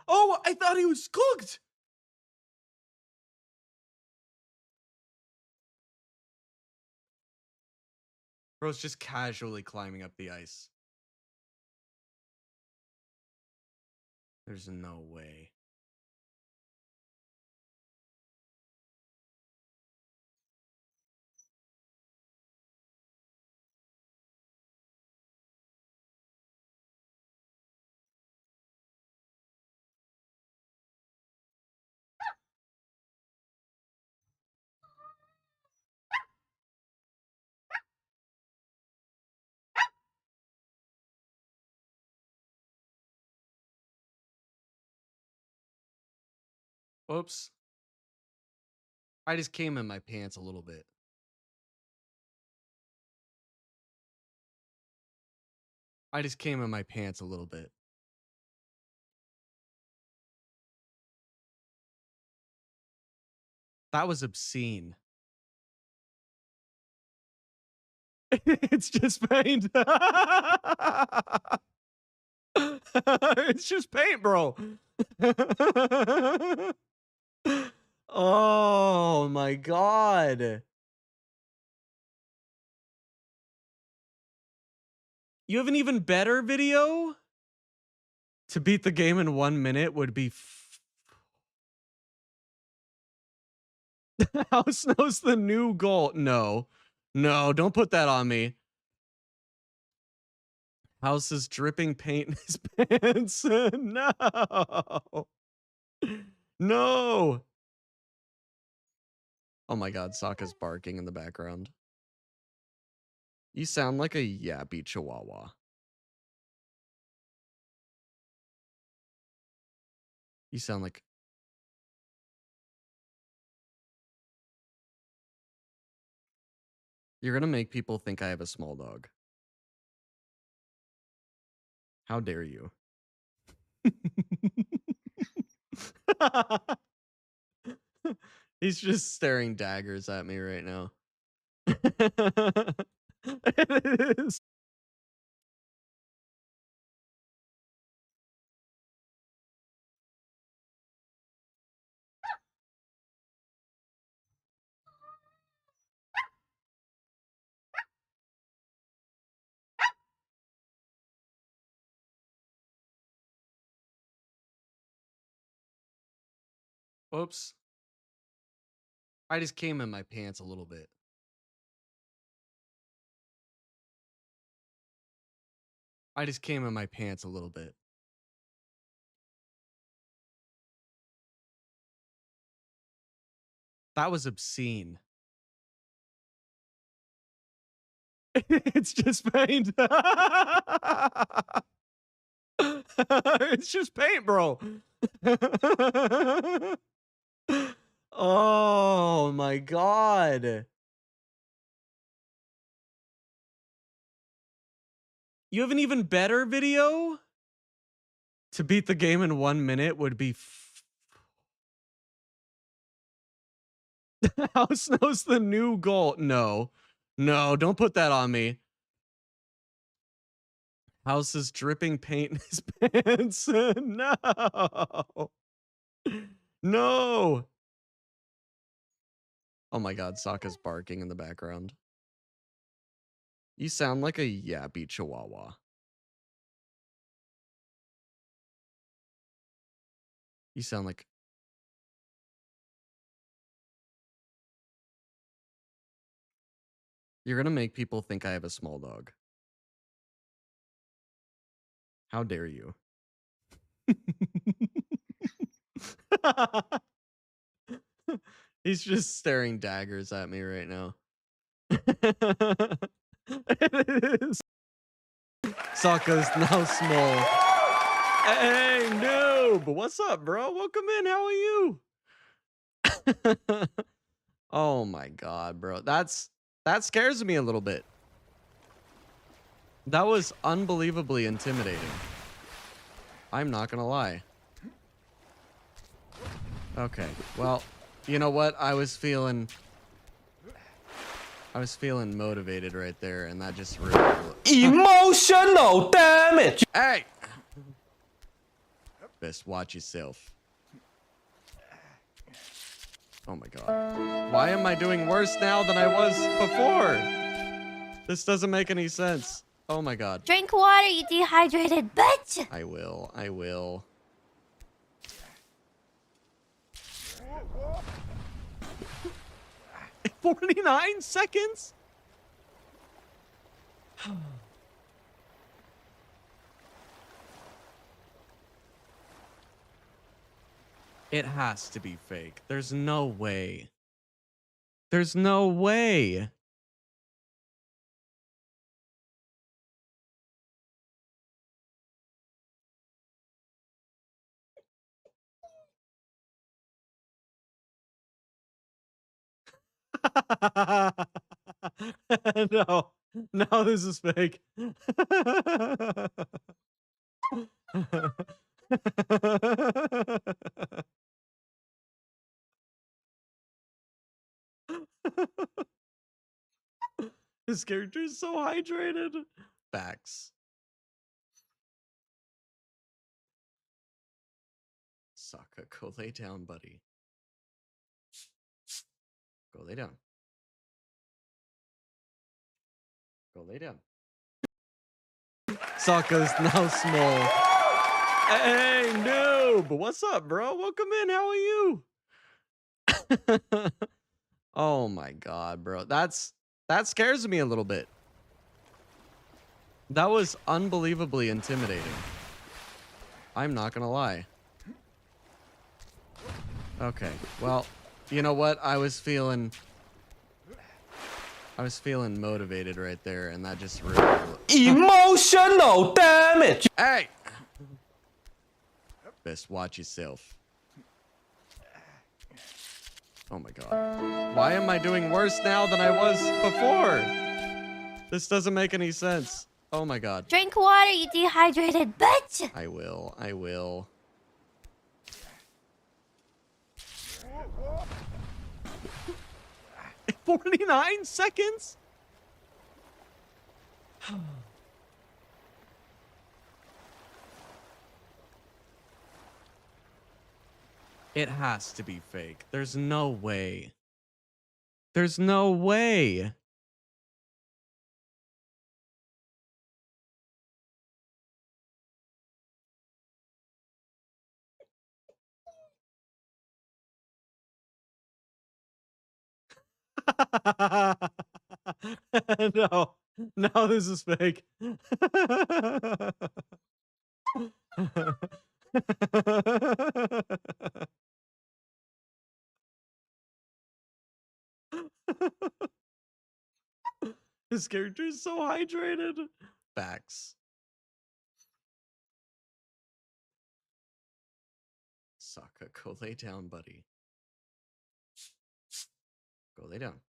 Oh, I thought he was cooked. Bro's just casually climbing up the ice. There's no way. Oops. I just came in my pants a little bit. I just came in my pants a little bit. That was obscene. It's just paint. It's just paint, bro. Oh my god. You have an even better video? To beat the game in 1 minute would be How Snow's the new goal. No. No, don't put that on me. House is dripping paint in his pants. No. No. Oh my god, Sokka's barking in the background. You sound like a yappy chihuahua. You sound like... You're gonna make people think I have a small dog. How dare you? He's just staring daggers at me right now. It is. Oops. I just came in my pants a little bit. I just came in my pants a little bit. That was obscene. It's just paint. It's just paint, bro. Oh my god. You have an even better video? To beat the game in 1 minute would be How Snow's the new goal. No. No, don't put that on me. House is dripping paint in his pants. No. No. Oh my god, Sokka's barking in the background. You sound like a yappy chihuahua. You sound like... You're gonna make people think I have a small dog. How dare you? He's just staring daggers at me right now. It is. Sokka's now small. Hey, noob! What's up, bro? Welcome in. How are you? Oh my god, bro. That scares me a little bit. That was unbelievably intimidating. I'm not gonna lie. Okay, well, you know what? I was feeling motivated right there, and that just really... Emotional damage! Hey! Best watch yourself. Oh my god. Why am I doing worse now than I was before? This doesn't make any sense. Oh my god. Drink water, you dehydrated bitch! I will. I will. In 49 seconds? It has to be fake. There's no way. There's no way. No. No, this is fake. His character is so hydrated. Facts. Sokka, go lay down, buddy. Go lay down. Go lay down. Sokka's now small. Hey, noob! What's up, bro? Welcome in. How are you? Oh my god, bro. That scares me a little bit. That was unbelievably intimidating. I'm not gonna lie. Okay, well, you know what? I was feeling motivated right there, and that just really emotional damage. Hey! Best watch yourself. Oh my god. Why am I doing worse now than I was before? This doesn't make any sense. Oh my god. Drink water, you dehydrated bitch! I will. I will. In 49 seconds? It has to be fake. There's no way. There's no way. No. No, this is fake. His character is so hydrated. Facts. Sokka, go lay down, buddy. Go lay down.